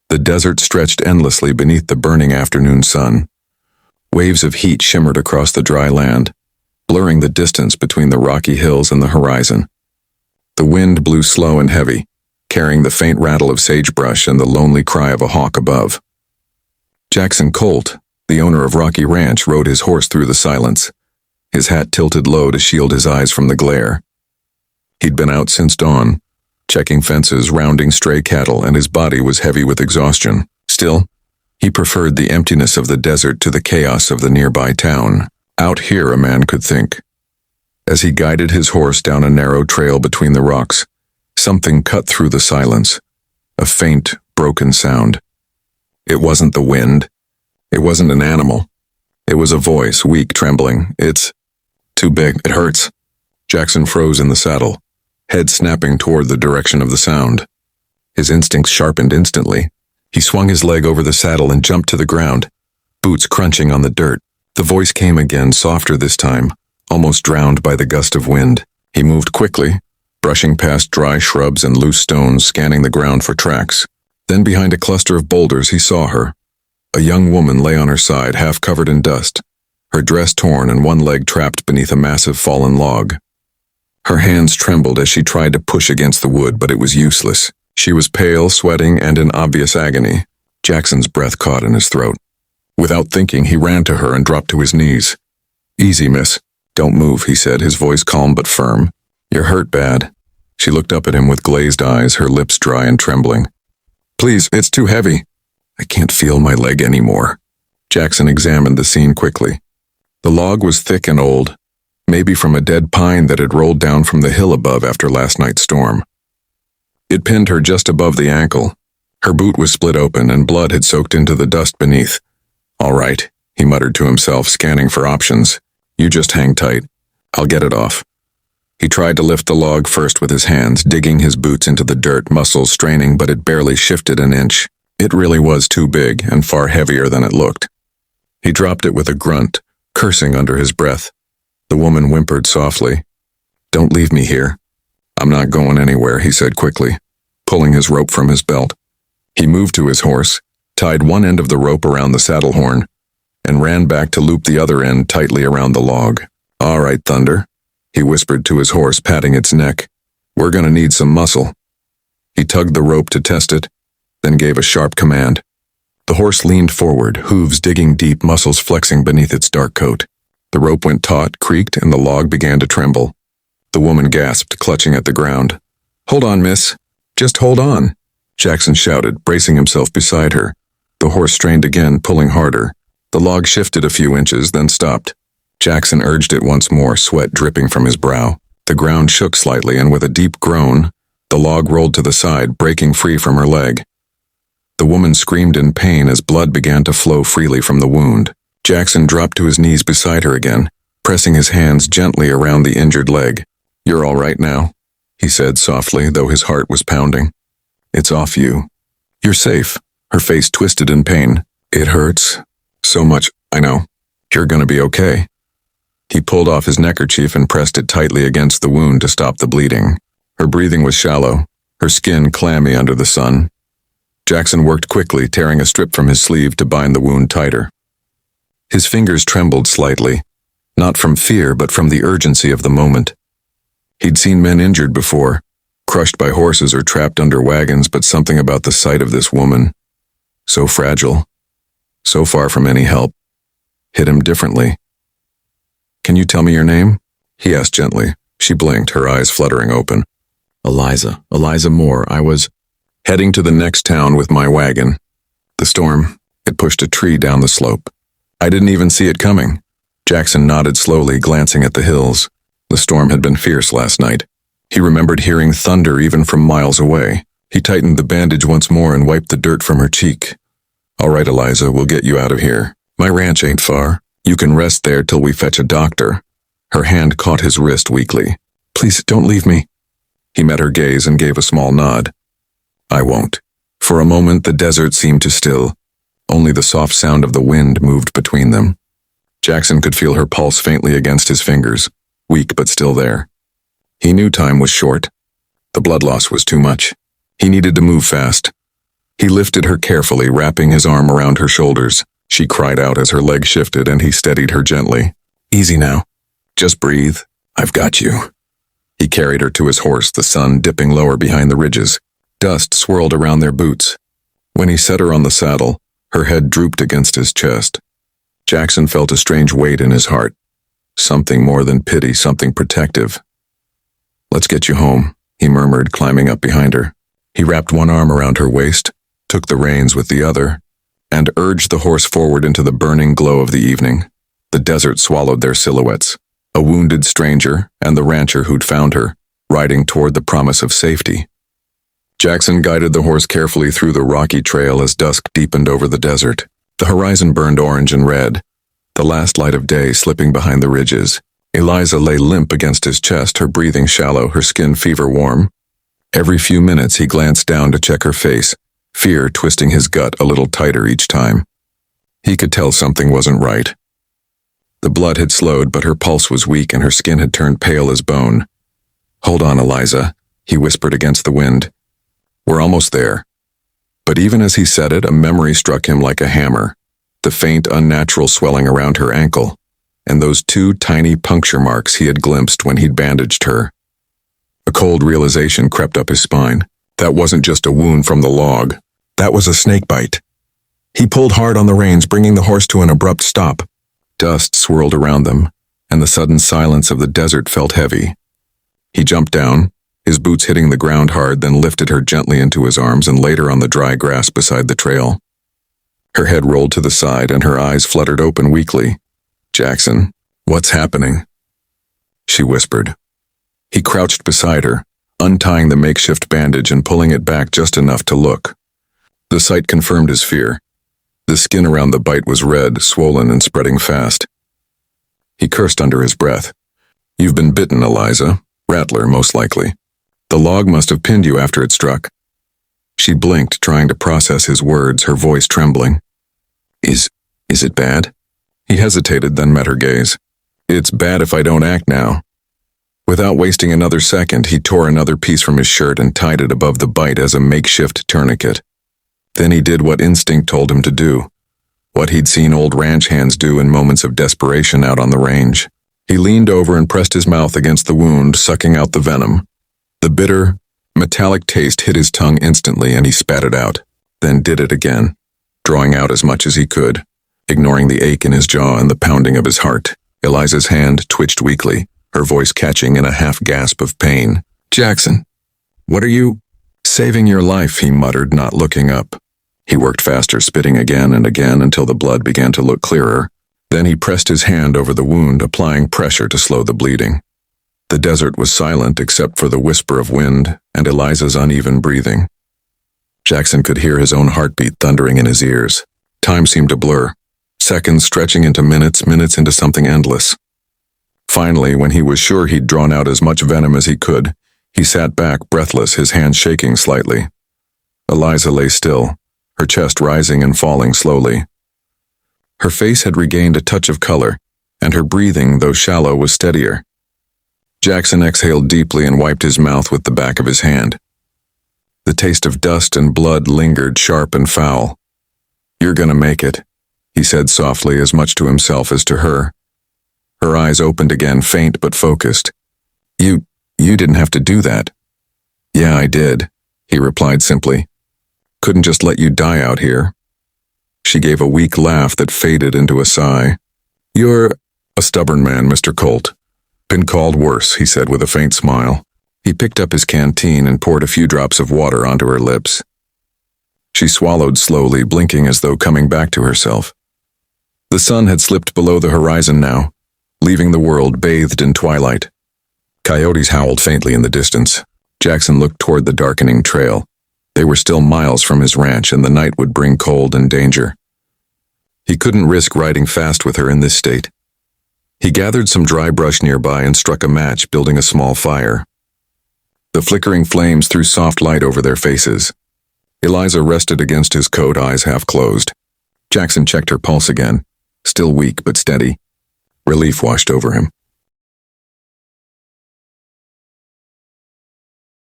The desert stretched endlessly beneath the burning afternoon sun. Waves of heat shimmered across the dry land, blurring the distance between the rocky hills and the horizon. The wind blew slow and heavy, carrying the faint rattle of sagebrush and the lonely cry of a hawk above. Jackson Colt, the owner of Rocky Ranch, rode his horse through the silence, his hat tilted low to shield his eyes from the glare. He'd been out since dawn, checking fences, rounding stray cattle, and his body was heavy with exhaustion. Still, he preferred the emptiness of the desert to the chaos of the nearby town. Out here, a man could think. As he guided his horse down a narrow trail between the rocks, something cut through the silence, a faint, broken sound. It wasn't the wind. It wasn't an animal. It was a voice, weak, trembling. "It's too big. It hurts." Jackson froze in the saddle, head snapping toward the direction of the sound. His instincts sharpened instantly. He swung his leg over the saddle and jumped to the ground, boots crunching on the dirt. The voice came again, softer this time, almost drowned by the gust of wind. He moved quickly, brushing past dry shrubs and loose stones, scanning the ground for tracks. Then behind a cluster of boulders he saw her. A young woman lay on her side, half covered in dust, her dress torn and one leg trapped beneath a massive fallen log. Her hands trembled as she tried to push against the wood, but it was useless. She was pale, sweating, and in obvious agony. Jackson's breath caught in his throat. Without thinking, he ran to her and dropped to his knees. "Easy, miss. Don't move," he said, his voice calm but firm. "You're hurt bad." She looked up at him with glazed eyes, her lips dry and trembling. "Please, it's too heavy. I can't feel my leg anymore." Jackson examined the scene quickly. The log was thick and old, maybe from a dead pine that had rolled down from the hill above after last night's storm. It pinned her just above the ankle. Her boot was split open and blood had soaked into the dust beneath. "All right," he muttered to himself, scanning for options. "You just hang tight. I'll get it off." He tried to lift the log first with his hands, digging his boots into the dirt, muscles straining, but it barely shifted an inch. It really was too big and far heavier than it looked. He dropped it with a grunt, cursing under his breath. The woman whimpered softly. "Don't leave me here." "I'm not going anywhere," he said quickly, pulling his rope from his belt. He moved to his horse, tied one end of the rope around the saddle horn, and ran back to loop the other end tightly around the log. "All right, Thunder," he whispered to his horse, patting its neck. "We're gonna need some muscle." He tugged the rope to test it, then gave a sharp command. The horse leaned forward, hooves digging deep, muscles flexing beneath its dark coat. The rope went taut, creaked, and the log began to tremble. The woman gasped, clutching at the ground. "Hold on, miss. Just hold on," Jackson shouted, bracing himself beside her. The horse strained again, pulling harder. The log shifted a few inches, then stopped. Jackson urged it once more, sweat dripping from his brow. The ground shook slightly, and with a deep groan, the log rolled to the side, breaking free from her leg. The woman screamed in pain as blood began to flow freely from the wound. Jackson dropped to his knees beside her again, pressing his hands gently around the injured leg. "You're all right now," he said softly, though his heart was pounding. "It's off you. You're safe." Her face twisted in pain. "It hurts so much, I know. You're gonna be okay." He pulled off his neckerchief and pressed it tightly against the wound to stop the bleeding. Her breathing was shallow, her skin clammy under the sun. Jackson worked quickly, tearing a strip from his sleeve to bind the wound tighter. His fingers trembled slightly, not from fear but from the urgency of the moment. He'd seen men injured before, crushed by horses or trapped under wagons, but something about the sight of this woman, so fragile, so far from any help, hit him differently. "Can you tell me your name?" he asked gently. She blinked, her eyes fluttering open. Eliza Moore. I was heading to the next town with my wagon. The storm, it pushed a tree down the slope. I didn't even see it coming." Jackson nodded slowly, glancing at the hills. The storm had been fierce last night. He remembered hearing thunder even from miles away. He tightened the bandage once more and wiped the dirt from her cheek. "All right, Eliza, we'll get you out of here. My ranch ain't far. You can rest there till we fetch a doctor." Her hand caught his wrist weakly. "Please, don't leave me." He met her gaze and gave a small nod. "I won't." For a moment, the desert seemed to still. Only the soft sound of the wind moved between them. Jackson could feel her pulse faintly against his fingers, weak but still there. He knew time was short. The blood loss was too much. He needed to move fast. He lifted her carefully, wrapping his arm around her shoulders. She cried out as her leg shifted and he steadied her gently. Easy now. Just breathe. I've got you. He carried her to his horse, the sun dipping lower behind the ridges. Dust swirled around their boots. When he set her on the saddle, her head drooped against his chest. Jackson felt a strange weight in his heart. Something more than pity, something protective. Let's get you home, he murmured, climbing up behind her. He wrapped one arm around her waist, took the reins with the other, and urged the horse forward into the burning glow of the evening. The desert swallowed their silhouettes, a wounded stranger and the rancher who'd found her, riding toward the promise of safety. Jackson guided the horse carefully through the rocky trail as dusk deepened over the desert. The horizon burned orange and red, the last light of day slipping behind the ridges. Eliza lay limp against his chest, her breathing shallow, her skin fever-warm. Every few minutes he glanced down to check her face, fear twisting his gut a little tighter each time. He could tell something wasn't right. The blood had slowed, but her pulse was weak and her skin had turned pale as bone. Hold on, Eliza, he whispered against the wind. We're almost there. But even as he said it, a memory struck him like a hammer, the faint, unnatural swelling around her ankle, and those 2 tiny puncture marks he had glimpsed when he'd bandaged her. A cold realization crept up his spine. That wasn't just a wound from the log. That was a snake bite. He pulled hard on the reins, bringing the horse to an abrupt stop. Dust swirled around them, and the sudden silence of the desert felt heavy. He jumped down, his boots hitting the ground hard, then lifted her gently into his arms and laid her on the dry grass beside the trail. Her head rolled to the side and her eyes fluttered open weakly. Jackson, what's happening? She whispered. He crouched beside her, untying the makeshift bandage and pulling it back just enough to look. The sight confirmed his fear. The skin around the bite was red, swollen, and spreading fast. He cursed under his breath. You've been bitten, Eliza. Rattler, most likely. The log must have pinned you after it struck. She blinked, trying to process his words, her voice trembling. Is it bad? He hesitated, then met her gaze. It's bad if I don't act now. Without wasting another second, he tore another piece from his shirt and tied it above the bite as a makeshift tourniquet. Then he did what instinct told him to do, what he'd seen old ranch hands do in moments of desperation out on the range. He leaned over and pressed his mouth against the wound, sucking out the venom. The bitter, metallic taste hit his tongue instantly and he spat it out, then did it again, drawing out as much as he could, ignoring the ache in his jaw and the pounding of his heart. Eliza's hand twitched weakly, her voice catching in a half-gasp of pain. Jackson, what are you? Saving your life, he muttered, not looking up. He worked faster, spitting again and again until the blood began to look clearer. Then he pressed his hand over the wound, applying pressure to slow the bleeding. The desert was silent except for the whisper of wind and Eliza's uneven breathing. Jackson could hear his own heartbeat thundering in his ears. Time seemed to blur, seconds stretching into minutes, minutes into something endless. Finally, when he was sure he'd drawn out as much venom as he could, he sat back, breathless, his hands shaking slightly. Eliza lay still, her chest rising and falling slowly. Her face had regained a touch of color, and her breathing, though shallow, was steadier. Jackson exhaled deeply and wiped his mouth with the back of his hand. The taste of dust and blood lingered, sharp and foul. You're gonna make it, he said softly, as much to himself as to her. Her eyes opened again, faint but focused. You didn't have to do that. Yeah, I did, he replied simply. Couldn't just let you die out here. She gave a weak laugh that faded into a sigh. You're a stubborn man, Mr. Colt. Been called worse, he said with a faint smile. He picked up his canteen and poured a few drops of water onto her lips. She swallowed slowly, blinking as though coming back to herself. The sun had slipped below the horizon now, leaving the world bathed in twilight. Coyotes howled faintly in the distance. Jackson looked toward the darkening trail. They were still miles from his ranch, and the night would bring cold and danger. He couldn't risk riding fast with her in this state. He gathered some dry brush nearby and struck a match, building a small fire. The flickering flames threw soft light over their faces. Eliza rested against his coat, eyes half closed. Jackson checked her pulse again, still weak but steady. Relief washed over him.